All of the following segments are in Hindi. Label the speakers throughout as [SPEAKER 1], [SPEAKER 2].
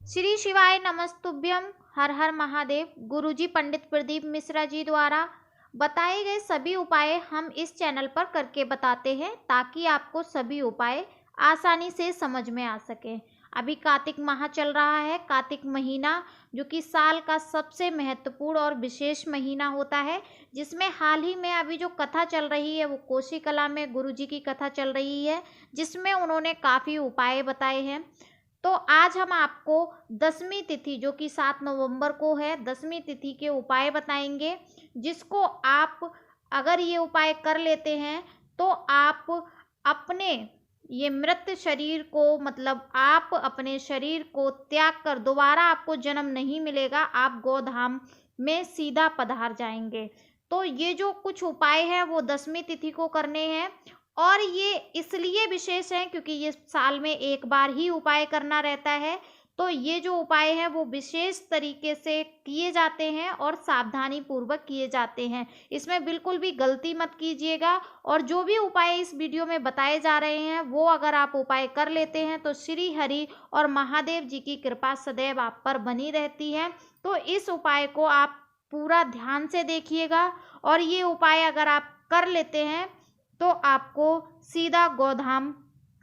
[SPEAKER 1] श्री शिवाय नमस्तुभ्यम। हर हर महादेव। गुरुजी पंडित प्रदीप मिश्रा जी द्वारा बताए गए सभी उपाय हम इस चैनल पर करके बताते हैं ताकि आपको सभी उपाय आसानी से समझ में आ सके। अभी कार्तिक माह चल रहा है। कार्तिक महीना जो कि साल का सबसे महत्वपूर्ण और विशेष महीना होता है, जिसमें हाल ही में अभी जो कथा चल रही है वो कोसी कला में गुरुजी की कथा चल रही है, जिसमें उन्होंने काफ़ी उपाय बताए हैं। तो आज हम आपको दसवीं तिथि जो कि 7 नवंबर को है, दसवीं तिथि के उपाय बताएंगे, जिसको आप अगर ये उपाय कर लेते हैं तो आप अपने ये मृत शरीर को, मतलब आप अपने शरीर को त्याग कर दोबारा आपको जन्म नहीं मिलेगा, आप गोधाम में सीधा पधार जाएंगे। तो ये जो कुछ उपाय हैं वो दसवीं तिथि को करने हैं, और ये इसलिए विशेष है क्योंकि ये साल में एक बार ही उपाय करना रहता है। तो ये जो उपाय हैं वो विशेष तरीके से किए जाते हैं और सावधानी पूर्वक किए जाते हैं। इसमें बिल्कुल भी गलती मत कीजिएगा। और जो भी उपाय इस वीडियो में बताए जा रहे हैं वो अगर आप उपाय कर लेते हैं तो श्री हरि और महादेव जी की कृपा सदैव आप पर बनी रहती है। तो इस उपाय को आप पूरा ध्यान से देखिएगा, और ये उपाय अगर आप कर लेते हैं तो आपको सीधा गोधाम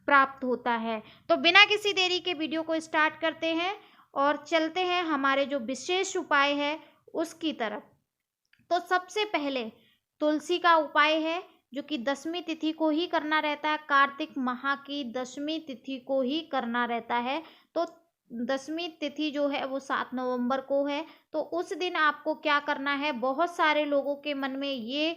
[SPEAKER 1] प्राप्त होता है। तो बिना किसी देरी के वीडियो को स्टार्ट करते हैं और चलते हैं हमारे जो विशेष उपाय है उसकी तरफ। तो सबसे पहले तुलसी का उपाय है जो कि दसवीं तिथि को ही करना रहता है। कार्तिक माह की दसवीं तिथि को ही करना रहता है। तो दसवीं तिथि जो है वो 7 नवंबर को है। तो उस दिन आपको क्या करना है, बहुत सारे लोगों के मन में ये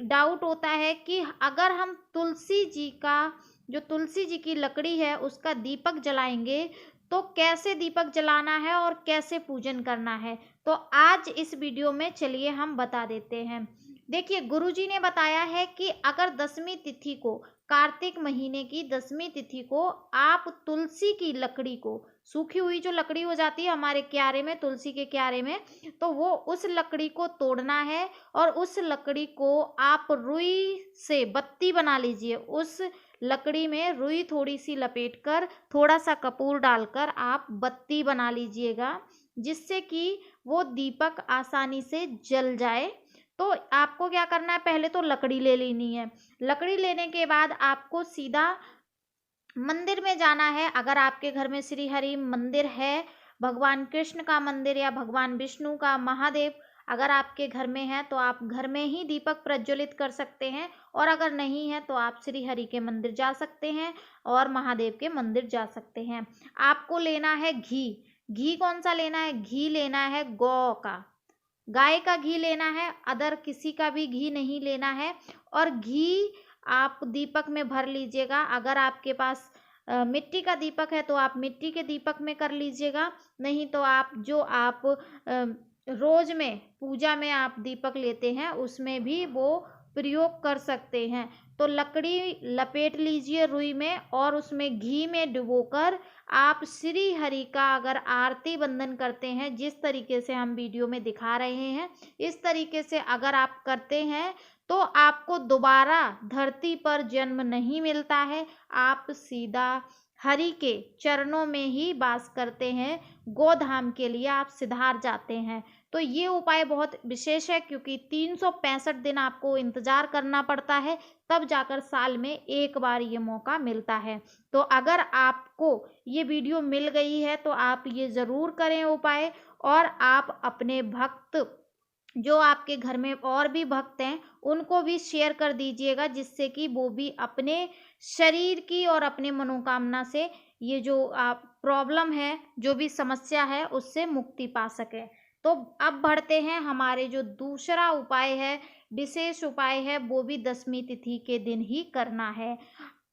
[SPEAKER 1] डाउट होता है कि अगर हम तुलसी जी का, जो तुलसी जी की लकड़ी है उसका दीपक जलाएंगे तो कैसे दीपक जलाना है और कैसे पूजन करना है। तो आज इस वीडियो में चलिए हम बता देते हैं। देखिए, गुरुजी ने बताया है कि अगर दसवीं तिथि को, कार्तिक महीने की दसवीं तिथि को, आप तुलसी की लकड़ी को, सूखी हुई जो लकड़ी हो जाती है हमारे क्यारे में, तुलसी के क्यारे में, तो वो उस लकड़ी को तोड़ना है और उस लकड़ी को आप रुई से बत्ती बना लीजिए। उस लकड़ी में रुई थोड़ी सी लपेट कर, थोड़ा सा कपूर डालकर आप बत्ती बना लीजिएगा, जिससे कि वो दीपक आसानी से जल जाए। तो आपको क्या करना है, पहले तो लकड़ी ले लेनी है। लकड़ी लेने के बाद आपको सीधा मंदिर में जाना है। अगर आपके घर में श्री हरि मंदिर है, भगवान कृष्ण का मंदिर या भगवान विष्णु का, महादेव अगर आपके घर में है तो आप घर में ही दीपक प्रज्वलित कर सकते हैं, और अगर नहीं है तो आप श्री हरि के मंदिर जा सकते हैं और महादेव के मंदिर जा सकते हैं। आपको लेना है घी। घी कौन सा लेना है? घी लेना है गौ का, गाय का घी लेना है, अदर किसी का भी घी नहीं लेना है। और घी आप दीपक में भर लीजिएगा। अगर आपके पास मिट्टी का दीपक है तो आप मिट्टी के दीपक में कर लीजिएगा, नहीं तो आप जो आप रोज में पूजा में आप दीपक लेते हैं उसमें भी वो प्रयोग कर सकते हैं। तो लकड़ी लपेट लीजिए रुई में, और उसमें घी में डुबोकर आप श्री हरि का अगर आरती बंदन करते हैं, जिस तरीके से हम वीडियो में दिखा रहे हैं, इस तरीके से अगर आप करते हैं तो आपको दोबारा धरती पर जन्म नहीं मिलता है। आप सीधा हरि के चरणों में ही वास करते हैं, गोधाम के लिए आप सिधार जाते हैं। तो ये उपाय बहुत विशेष है क्योंकि 365 दिन आपको इंतजार करना पड़ता है, तब जाकर साल में एक बार ये मौका मिलता है। तो अगर आपको ये वीडियो मिल गई है तो आप ये ज़रूर करें उपाय, और आप अपने भक्त, जो आपके घर में और भी भक्त हैं, उनको भी शेयर कर दीजिएगा, जिससे कि वो भी अपने शरीर की और अपने मनोकामना से, ये जो आप प्रॉब्लम है, जो भी समस्या है, उससे मुक्ति पा सके। तो अब बढ़ते हैं, हमारे जो दूसरा उपाय है, विशेष उपाय है, वो भी दसवीं तिथि के दिन ही करना है।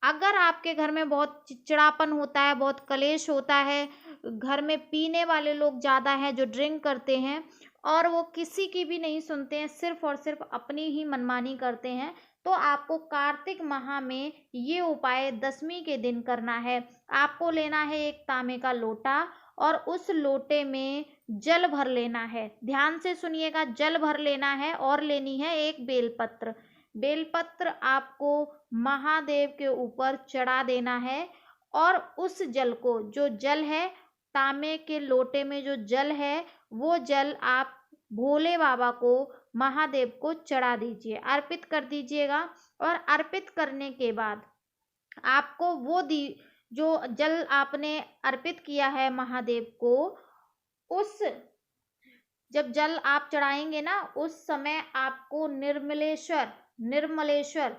[SPEAKER 1] अगर आपके घर में बहुत चिड़चिड़ापन होता है, बहुत कलेश होता है, घर में पीने वाले लोग ज़्यादा हैं जो ड्रिंक करते हैं और वो किसी की भी नहीं सुनते हैं, सिर्फ और सिर्फ अपनी ही मनमानी करते हैं, तो आपको कार्तिक माह में ये उपाय दसवीं के दिन करना है। आपको लेना है एक तांबे का लोटा, और उस लोटे में जल भर लेना है। ध्यान से सुनिएगा, जल भर लेना है, और लेनी है एक बेलपत्र। बेलपत्र आपको महादेव के ऊपर चढ़ा देना है, और उस जल को, जो जल है तांबे के लोटे में जो जल है वो जल आप भोले बाबा को, महादेव को चढ़ा दीजिए, अर्पित कर दीजिएगा। और अर्पित करने के बाद आपको वो जो जल आपने अर्पित किया है महादेव को, उस जब जल आप चढ़ाएंगे ना, उस समय आपको निर्मलेश्वर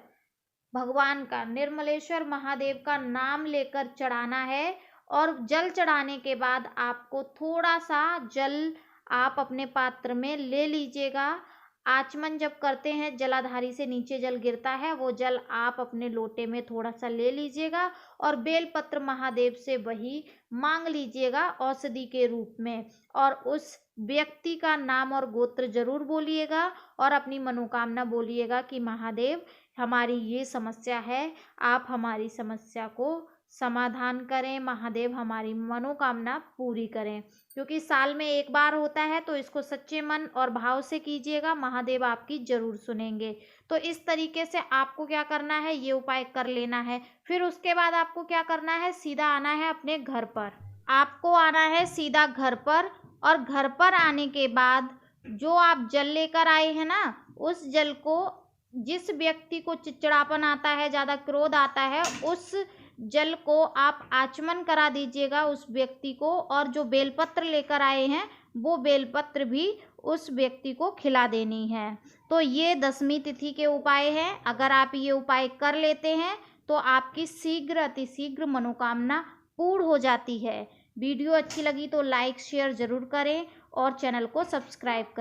[SPEAKER 1] भगवान का, निर्मलेश्वर महादेव का नाम लेकर चढ़ाना है। और जल चढ़ाने के बाद आपको थोड़ा सा जल आप अपने पात्र में ले लीजिएगा। आचमन जब करते हैं, जलाधारी से नीचे जल गिरता है, वो जल आप अपने लोटे में थोड़ा सा ले लीजिएगा और बेलपत्र महादेव से वही मांग लीजिएगा औषधि के रूप में। और उस व्यक्ति का नाम और गोत्र जरूर बोलिएगा और अपनी मनोकामना बोलिएगा कि महादेव हमारी ये समस्या है, आप हमारी समस्या को समाधान करें, महादेव हमारी मनोकामना पूरी करें। क्योंकि साल में एक बार होता है, तो इसको सच्चे मन और भाव से कीजिएगा, महादेव आपकी जरूर सुनेंगे। तो इस तरीके से आपको क्या करना है, ये उपाय कर लेना है। फिर उसके बाद आपको क्या करना है, सीधा आना है अपने घर पर। आपको आना है सीधा घर पर, और घर पर आने के बाद जो आप जल लेकर आए हैं ना, उस जल को, जिस व्यक्ति को चिड़चिड़ापन आता है, ज़्यादा क्रोध आता है, उस जल को आप आचमन करा दीजिएगा उस व्यक्ति को। और जो बेलपत्र लेकर आए हैं, वो बेलपत्र भी उस व्यक्ति को खिला देनी है। तो ये 10वीं तिथि के उपाय हैं। अगर आप ये उपाय कर लेते हैं तो आपकी शीघ्र अतिशीघ्र मनोकामना पूर्ण हो जाती है। वीडियो अच्छी लगी तो लाइक शेयर ज़रूर करें और चैनल को सब्सक्राइब करें।